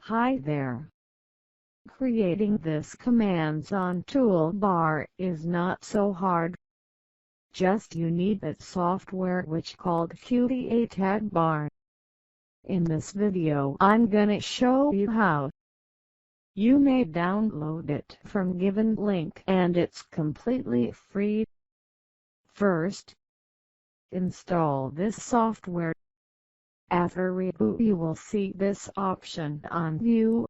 Hi there. Creating this commands on Toolbar is not so hard. Just you need that software which called Qt Tag Bar. In this video I'm gonna show you how. You may download it from given link and it's completely free. First, install this software. After reboot you will see this option on View.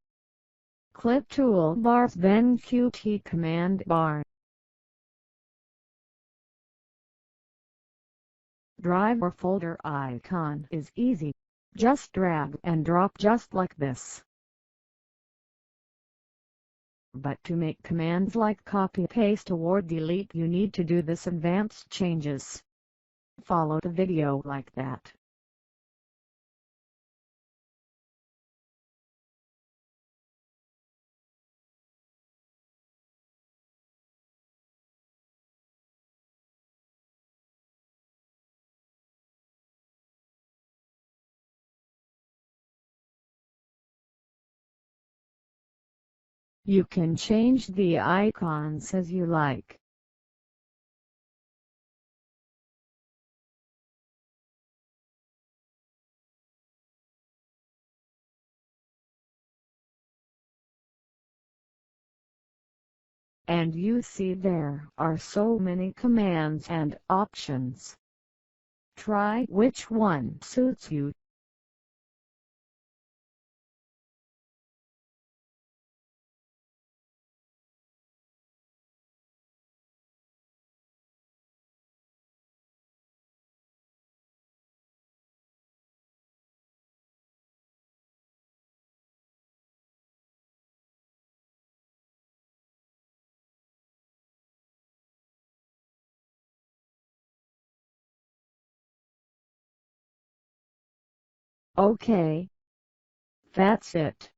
Click Toolbar then Qt Command Bar. Driver folder icon is easy. Just drag and drop just like this. But to make commands like copy paste or delete you need to do this advanced changes. Follow the video like that. You can change the icons as you like. And you see there are so many commands and options. Try which one suits you. Okay. That's it.